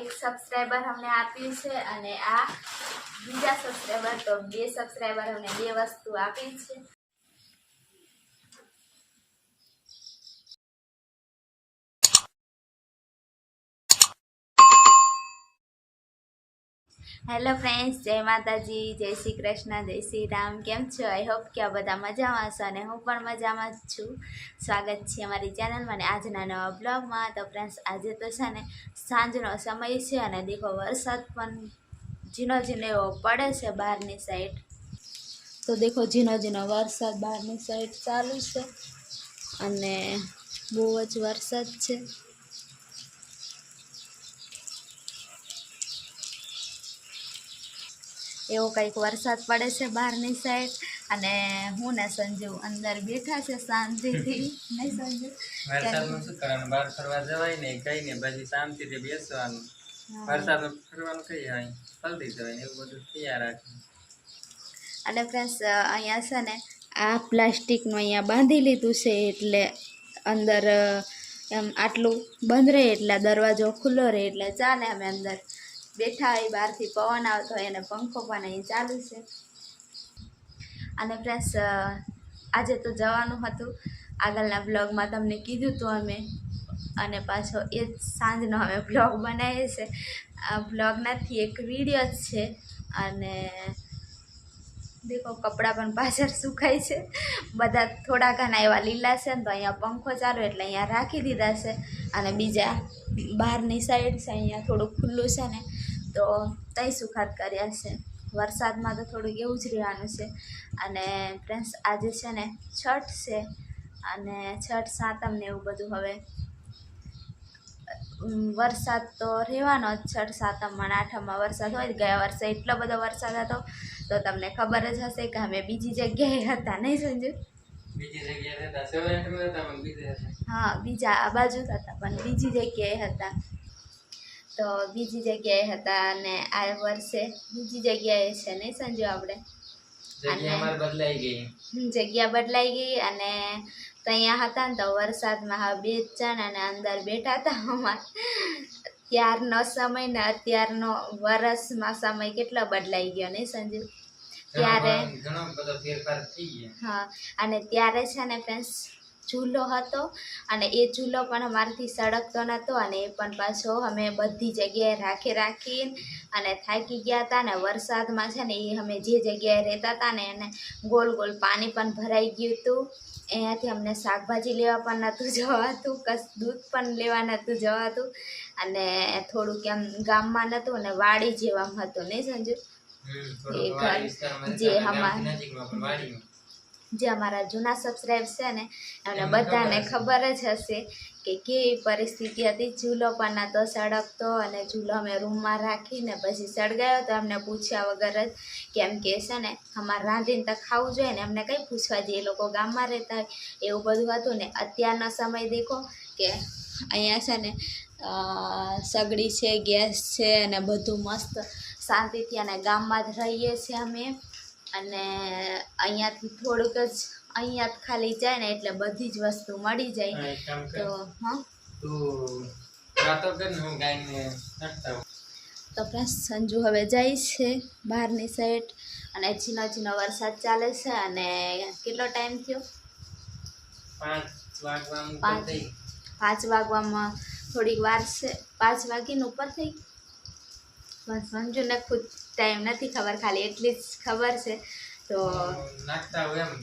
એક સબસ્ક્રાઈબર અમને આપ્યું છે અને આ બીજા સબસ્ક્રાઈબર, તો 2 સબસ્ક્રાઈબર અમને 2 વસ્તુ આપી છે. હેલો ફ્રેન્ડ્સ, જય માતાજી, જય શ્રી કૃષ્ણ, જય શ્રી રામ. કેમ છો? આઈ હોપ કે આ બધા મજામાં હશો અને હું પણ મજામાં જ છું. સ્વાગત છે અમારી ચેનલમાં અને આજના નવા બ્લોગમાં. તો ફ્રેન્ડ્સ, આજે તો છે ને સાંજનો સમય છે અને દેખો વરસાદ પણ ઝીણો ઝીણો એવો પડે છે બહારની સાઈડ. તો દેખો ઝીણો ઝીણો વરસાદ બહારની સાઈડ ચાલુ છે અને બહુ જ વરસાદ છે. એવો કંઈક વરસાદ પડે છે બહારની સાઈડ અને હું ને સંજુ અંદર બેઠા છે શાંતિથી. નહીં સંજુ? વરસાદમાં શું કરવાનું? બહાર ફરવા જવાય ને કઈ ને, પછી શાંતિથી બેસવાનું. વરસાદમાં ફરવાનું કઈ હોય, પલટી જવાય એવું બધું તૈયાર રાખે. અને ફ્રેન્ડ્સ, અહીંયા છે ને આ પ્લાસ્ટિકનું અહીંયા બાંધી લીધું છે એટલે અંદર એમ આટલું બંધ રહે એટલે દરવાજો ખુલ્લો રહે એટલે ચાલે. અમે અંદર બેઠા હોય, બહારથી પવન આવતો હોય અને પંખો પણ અહીં ચાલુ છે. અને ફ્રેન્ડ્સ, આજે તો જવાનું હતું, આગળના બ્લોગમાં તમને કીધું હતું અમે, અને પાછો એ જ સાંજનો અમે બ્લોગ બનાવીએ છીએ. આ બ્લોગ નથી, એક વિડીયો જ છે. અને દેખો કપડાં પણ પાછળ સુકાય છે બધા, થોડા ઘણા એવા લીલા છે ને, તો અહીંયા પંખો ચાલુ એટલે અહીંયા રાખી દીધા છે. અને બીજા બહારની સાઈડ છે, અહીંયા થોડુંક ખુલ્લું છે ને, તો તઈ સુખાત કર્યા છે. વરસાદમાં તો થોડુંક એવું જ રહેવાનું છે. અને ફ્રેન્ડ્સ, આજે છે ને છઠ છે અને છઠ સાતમ ને એવું બધું. હવે વરસાદ તો રહેવાનો જ છઠ સાતમમાં, આઠમમાં વરસાદ હોય. ગયા વર્ષે એટલો બધો વરસાદ હતો તો તમને ખબર જ હશે કે અમે બીજી જગ્યાએ હતા. નહીં સંજુ? બીજી જગ્યાએ હતા, સૌરાષ્ટ્રમાં હતા પણ બીજે હતા. હા, બીજા આ બાજુ હતા પણ બીજી જગ્યાએ હતા. તો બીજી જગ્યાએ હતા અને આ વર્ષે બીજી જગ્યાએ છે. નહીં સંજુ? આપણે જગ્યા બદલાઈ ગઈ. જગ્યા બદલાઈ ગઈ અને ત્યાં હતા ને તો વરસાદમાં હા 2 જણ અને અંદર બેઠા હતા. અમાર ત્યારનો સમય ને અત્યારનો વરસમાં સમય કેટલો બદલાઈ ગયો. નહીં સંજુ? ત્યારે ઘણો બધો ફેરફાર થઈ ગયો. હા, અને ત્યારે છે ને ફ્રેન્ડ્સ ચૂલો હતો અને એ ચૂલો પણ અમારાથી સળગતો નહોતો અને એ પણ પાછો અમે બધી જગ્યાએ રાખીને અને થાકી ગયા હતા. અને વરસાદમાં છે ને એ અમે જે જગ્યાએ રહેતા હતા ને એને ગોલ ગોલ પાણી પણ ભરાઈ ગયું હતું. એનાથી અમને શાકભાજી લેવા પણ નહોતું જવાતું, દૂધ પણ લેવા નહોતું જવાતું અને થોડુંક એમ ગામમાં નહોતું અને વાડી જેવામાં હતું. નહીં સંજુ? એ ઘર જે અમારા જૂના સબસ્ક્રાઈબ છે ને એમને બધાને ખબર જ હશે કે કેવી પરિસ્થિતિ હતી. ચૂલો પણ નહોતો સળગતો અને ચૂલો અમે રૂમમાં રાખીને પછી સળગાયો તો અમને પૂછ્યા વગર જ, કેમ કે છે ને અમારે રાંધીને તો ખાવું જોઈએ ને, એમને કંઈ પૂછવા જઈએ, એ લોકો ગામમાં રહેતા હોય એવું બધું હતું ને. અત્યારનો સમય દેખો કે અહીંયા છે ને સગડી છે, ગેસ છે અને બધું મસ્ત શાંતિથી અને ગામમાં જ રહીએ છીએ અમે. અને અહીંયાથી થોડુંક જ અહીંયા ખાલી જાય ને એટલે બધી જ વસ્તુ મળી જાય. તો હા, તો ફ્રેન્ડ્સ, સંજુ હવે જાય છે બહારની સાઈડ અને ઝીણો ઝીણો વરસાદ ચાલે છે. અને કેટલો ટાઈમ થયો? 5 વાગવામાં થોડીક વાર છે. 5 વાગીને ઉપર થઈ. બસ સંજુને ખુદ ટાઈમ નથી ખબર, ખાલી એટલી જ ખબર છે. તો નાખતા હોય એમ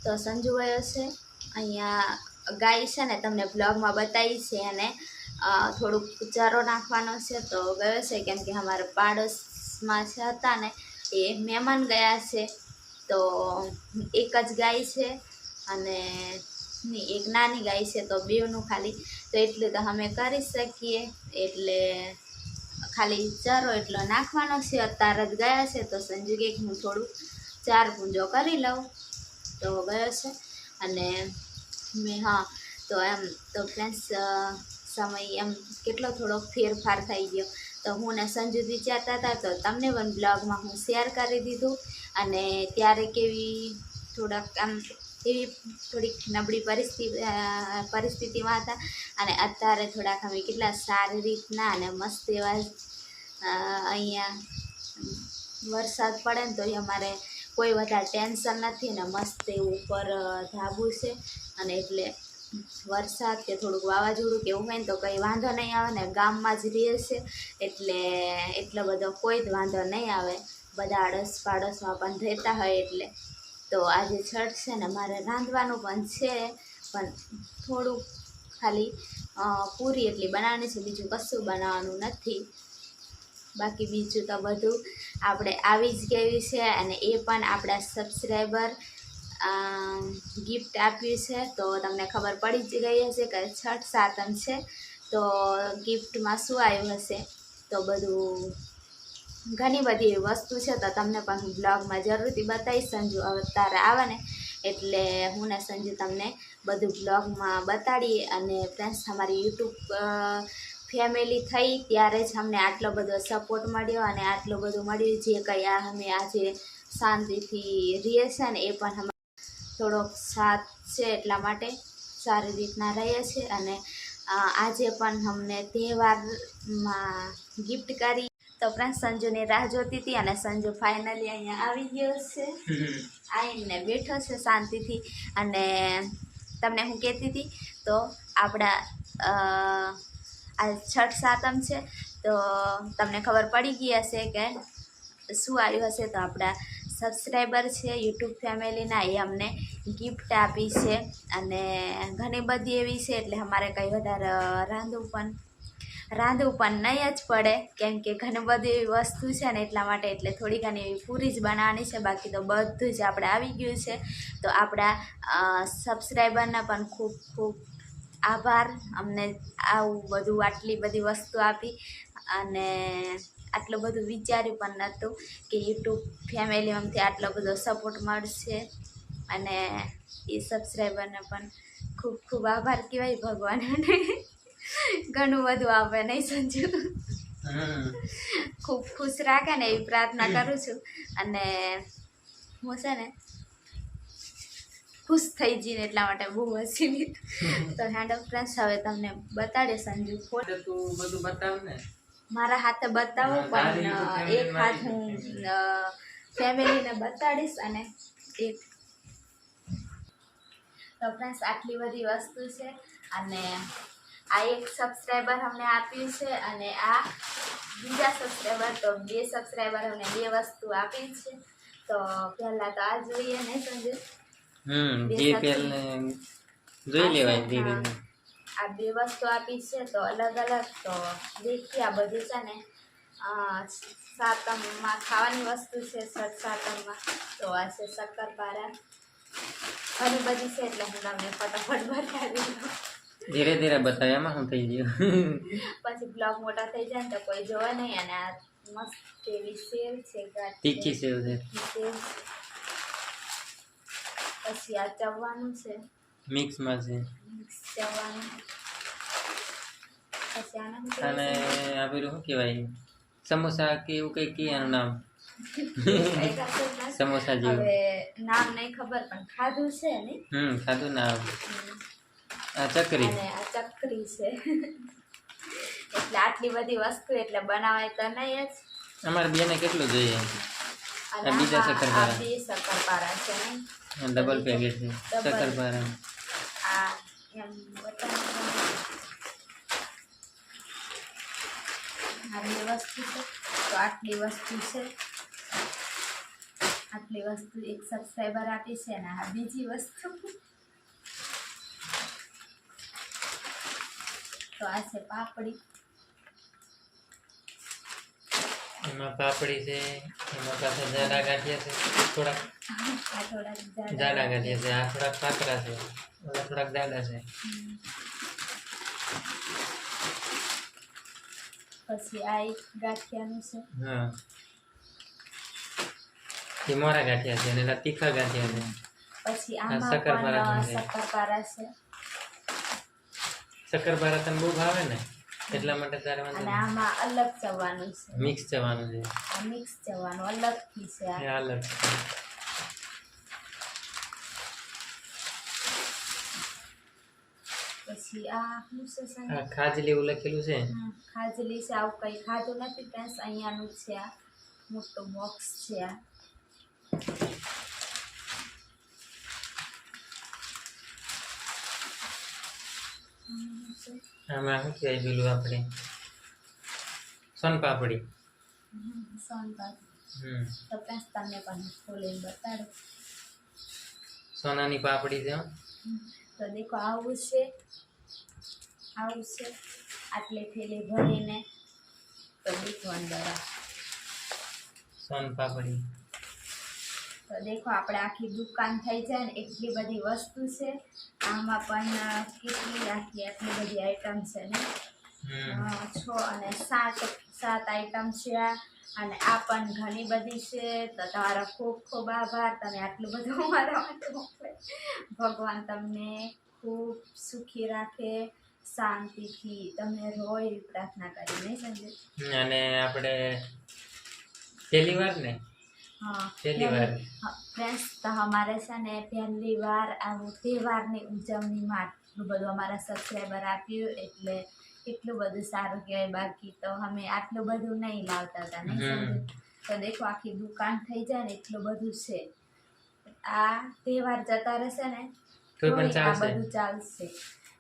તો સંજુ ગયો છે. અહીંયા ગાય છે ને તમને બ્લોગમાં બતાવી છે અને થોડુંક ચારો નાખવાનો છે તો ગયો છે, કેમ કે અમારા પાડોશમાં છે હતા ને એ મહેમાન ગયા છે. તો એક જ ગાય છે અને એક નાની ગાય છે, તો બેવનું ખાલી તો એટલું તો અમે કરી શકીએ. એટલે ખાલી ચારો એટલો નાખવાનો છે. અત્યારે જ ગયા છે તો સંજુ કે હું થોડુંક ચાર પૂંજો કરી લઉં તો ગયો છે. અને હા, તો એમ તો ફ્રેન્ડ્સ સમય એમ કેટલો થોડોક ફેરફાર થઈ ગયો. તો હું ને સંજુ વિચારતા હતા તો તમને પણ બ્લોગમાં હું શેર કરી દીધું. અને ત્યારે કેવી થોડાક આમ એવી થોડીક નબળી પરિસ્થિતિમાં હતા અને અત્યારે થોડાક અમે કેટલા સારી રીતના અને મસ્ત એવા અહીંયા વરસાદ પડે ને તો અમારે કોઈ વધારે ટેન્શન નથી ને મસ્ત એવું ઉપર ધાબુ છે અને એટલે વરસાદ કે થોડુંક વાવાઝોડું કે એવું હોય ને તો કંઈ વાંધો નહીં આવે ને ગામમાં જ રહે છે એટલે એટલો બધો કોઈ જ વાંધો નહીં આવે બધા આડોશ પાડોશમાં પણ રહેતા હોય એટલે તો આજે છઠ છે ને મારે રાંધવાનું પણ છે પણ થોડુંક ખાલી પૂરી એટલી બનાવવાની છે બીજું કશું બનાવવાનું નથી બાકી બીજું તો બધું આપણે આવી જ ગયું છે અને એ પણ આપણા સબસ્ક્રાઈબર ગિફ્ટ આપ્યું છે તો તમને ખબર પડી જ ગઈ હશે કે છઠ સાતમ છે તો ગિફ્ટમાં શું આવ્યું હશે તો બધું ઘણી બધી એવી વસ્તુ છે તો તમને પણ હું બ્લોગમાં જરૂરથી બતાવીશ સંજુ અવતારે આવે ને એટલે હું ને સંજુ તમને બધું બ્લોગમાં બતાડીએ અને ફ્રેન્ડ્સ અમારી યુટ્યુબ ફેમિલી થઈ ત્યારે જ અમને આટલો બધો સપોર્ટ મળ્યો અને આટલું બધું મળ્યું જે કંઈ અમે આજે શાંતિથી રહીએ છીએ ને એ પણ થોડોક સાથ છે એટલા માટે સારી રીતના રહીએ છીએ અને આજે પણ અમને તહેવારમાં ગિફ્ટ કરી તો ફ્રેન્ડ સંજુની રાહ જોતી હતી અને સંજુ ફાઇનલી અહીંયા આવી ગયો છે આવીને બેઠો છે શાંતિથી અને તમને હું કહેતી હતી તો આપણા આ છઠ સાતમ છે તો તમને ખબર પડી ગઈ હશે કે શું આવ્યું હશે તો આપણા સબસ્ક્રાઈબર છે યુટ્યુબ ફેમિલીના એ અમને ગિફ્ટ આપી છે અને ઘણી બધી એવી છે એટલે અમારે કંઈ વધારે રાંધવું પણ નહીં જ પડે કેમ કે ઘણી બધી એવી વસ્તુ છે ને એટલા માટે એટલે થોડી ઘણી એવી પૂરી જ બનાવવાની છે બાકી તો બધું જ આપણે આવી ગયું છે તો આપણા સબસ્ક્રાઈબરના પણ ખૂબ ખૂબ આભાર અમને આવું બધું આટલી બધી વસ્તુ આપી અને આટલું બધું વિચાર્યું પણ નહોતું કે યુટ્યુબ ફેમિલીમાંથી આટલો બધો સપોર્ટ મળશે અને એ સબસ્ક્રાઈબરને પણ ખૂબ ખૂબ આભાર કહેવાય ભગવાનને ઘણું બધું આપે નહીં સંજુ ખૂબ ખુશ રાખે ને એવી પ્રાર્થના કરું છું અને હું છે ને ખુશ થઈ જઈને એટલા માટે બહુ હસી લીધું તો હેન્ડ ઓફ ફ્રેન્ડ્સ હવે તમને બતાડે સંજુ તું બધું બતાવ ને મારા હાથે બતાવો પણ એક હાથ હું ફેમિલીને બતાડીશ અને એક તો ફ્રેન્ડ્સ આટલી બધી વસ્તુ છે અને આ એક સબસ્ક્રાઈબર અમને આપ્યું છે અને આ બીજા સબસ્ક્રાઈબર તો બે સબસ્ક્રાઈબર અમને બે વસ્તુ આપી છે તો પહેલાં તો આ જોઈએ નહીં સંજુ જે પહેલે જોઈ લેવાય ધીરે આ બે વસ્તુ આપી છે તો અલગ અલગ તો દેખીએ આ બધું છે ને સાતમમાં ખાવાની વસ્તુ છે છઠ સાતમમાં તો આ છે શક્કરપારા ઘણી બધી છે એટલે હું તમને ફટાફટ બતાવી દઉં ધીરે ધીરે બતાવે એમાં શું થઈ ગયું પછી બ્લોગ મોટા થઈ જાય ને તો કોઈ જોવે નહીં અને આ મસ્ત એવી સેવ છે તીખી સેવ છે સેવ પછી આ ચવવાનું છે મિક્સમાં છે મિક્સ ચવવાનું પછી અને આ પેલું શું કહેવાય સમોસા કે એવું કંઈ કે એનું નામ સમોસા જેવું હવે નામ નહીં ખબર પણ ખાધું છે ને ખાધું ના આ ચકરી અને આ ચકરી છે એટલે આટલી બધી વસ્તુ એટલે બનાવાય તો નહીં જ અમારે બેને કેટલું જોઈએ અને બીજા શક્કરપારા બે શક્કરપારા છે નહીં ડબલ પેકેટ છે શક્કરપારા આ એમ બતાવી આ બે વસ્તુ છે તો આટલી વસ્તુ છે આટલી વસ્તુ એક સબસ્ક્રાઈબર આપી છે અને આ બીજી વસ્તુ તો આ છે પાપડી એમાં પાપડી છે એમાં પાછા જાડા ગાંઠિયા છે થોડાક આ થોડાક જાડા ગાંઠિયા છે આ થોડાક પાતળા છે ઓલા થોડાક જાડા છે પછી આ એક ગાંઠિયાનું છે હા એ મોરા ગાંઠિયા છે અને એના તીખા ગાંઠિયા છે પછી આ આમાં શક્કરપારા પણ છે. શક્કરપારા છે શક્કરપારા તને બહુ ભાવે ને એટલા માટે તારે અને વાંધો આમાં અલગ ચવાનું છે મિક્સ જવાનું છે આ મિક્સ ચવાનું અલગથી છે એ અલગ છે પછી આ શું છે સાહેબ? આ ખાજલી એવું લખેલું છે. ખાજલી છે. આવું કંઈ ખાધું નથી ફ્રેન્ડ્સ. અહીંયાનું જ છે આ મોટું બોક્સ છે આ. આમાં શું કહેવાય પેલું આપણે સોનપાપડી. સોનપાપડી. તો ફ્રેન્ડ્સ તમને પણ ખોલીને બતાડો. સોનાની પાપડી છે. તો દેખો આવું છે, આવું છે. આટલી થેલી ભરીને તો દેખો અંદર સોનપાપડી. તો દેખો આપણે આખી દુકાન થઈ જાય ને એટલી બધી વસ્તુ છે. આમાં પણ કેટલી આટલી બધી આઈટમ છે ને 6 અને 7 આઈટમ છે આ. અને આ પણ ઘણી બધી છે. તો તમારો ખૂબ ખૂબ આભાર, તમે આટલું બધું અમારા માટે મોકલે. ભગવાન તમને ખૂબ સુખી રાખે, શાંતિથી તમે રહો એવી પ્રાર્થના કરી. નહીં સંજય? અને આપણે પહેલી વાર ને પહેલી વાર ફ્રેન્ડ્સ, તો અમારે છે ને પહેલી વાર આવું તહેવારની ઉજવણીમાં આટલું બધું અમારા સબસ્ક્રાઈબર આપ્યું એટલે એટલું બધું સારું કહેવાય. બાકી તો અમે આટલું બધું નહીં લાવતા હતા. નહીં સમજે? તો દેખો આખી દુકાન થઈ જાય ને એટલું બધું છે. આ તહેવાર જતા રહેશે ને તો પણ આ બધું ચાલશે.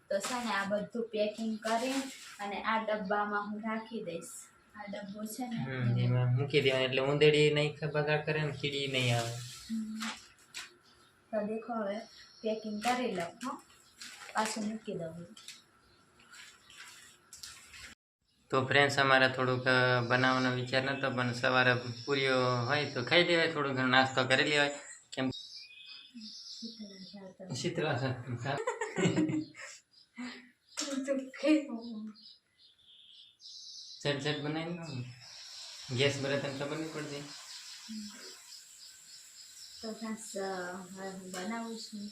તો છે ને આ બધું પેકિંગ કરી અને આ ડબ્બામાં હું રાખી દઈશ. આ ડબ્બો છે ને એમાં મૂકી દેવાનું એટલે ઉંદેડી નહીં બગાડ કરે ને કીડી નહીં આવે. તો દેખો હવે પેકિંગ કરી લઉં. પાછું મૂકી દઉં. તો ફ્રેન્ડ્સ, અમારે થોડુંક બનાવવાનો વિચાર નહોતો, પણ સવારે પૂરીઓ હોય તો ખાઈ લેવાય, થોડું ઘણો નાસ્તો કરી લેવાય. કેમ શીતળા ચટ બનાવી ગેસ ભરે તને ખબર નહીં પડતી. તો ફ્રેન્ડ્સ હું બનાવું છું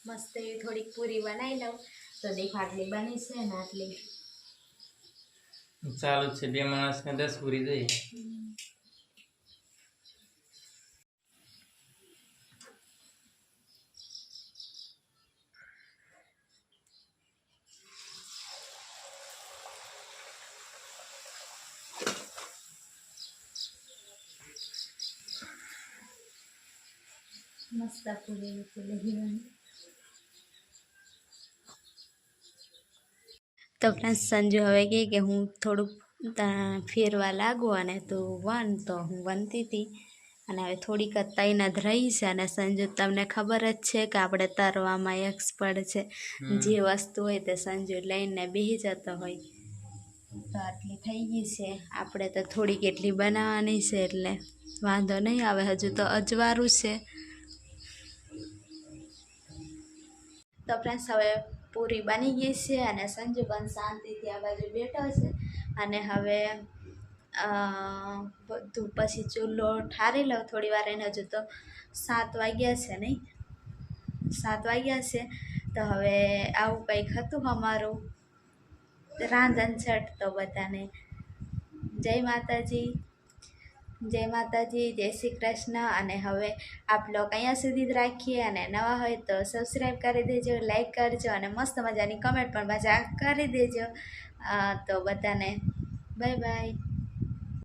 મસ્ત એવી થોડીક પૂરી બનાવી લઉં. તો દેખો આટલી બની છે ને આટલી ચાલુ જ છે. 2 માણસને 10 પૂરી જોઈએ. મસ્ત પૂરી લેવાની. તો ફ્રેન્ડ્સ, સંજુ હવે કહે કે હું થોડુંક ફેરવા લાગુ અને તું વન. તો હું વનતી હતી અને હવે થોડીક જ તૈન જ રહી છે. અને સંજુ તમને ખબર જ છે કે આપણે તરવામાં એક્સપર્ટ છે. જે વસ્તુ હોય તે સંજુ લઈને બેસી જતો હોય. તો આટલી થઈ ગઈ છે. આપણે તો થોડીક એટલી બનાવવાની છે એટલે વાંધો નહીં આવે. હજુ તો અજવાળું છે. તો ફ્રેન્ડ્સ, હવે પૂરી બની ગઈ છે અને સંજુ પણ શાંતિથી આ બાજુ બેઠો છે. અને હવે બધું પછી ચૂલો ઠારી લઉં થોડી વાર. એને હજુ તો 7 વાગ્યા છે. નહીં 7 વાગ્યા છે. તો હવે આવું કંઈક હતું અમારું રાંધણ છઠ. તો બધાને જય માતાજી, જય માતાજી, જય શ્રી કૃષ્ણ. અને હવે આપ લોકો અહીંયા સુધી જ રાખીએ. અને નવા હોય તો સબસ્ક્રાઈબ કરી દેજો, લાઈક કરજો અને મસ્ત મજાની કમેન્ટ પણ પાછા કરી દેજો. તો બધાને બાય બાય.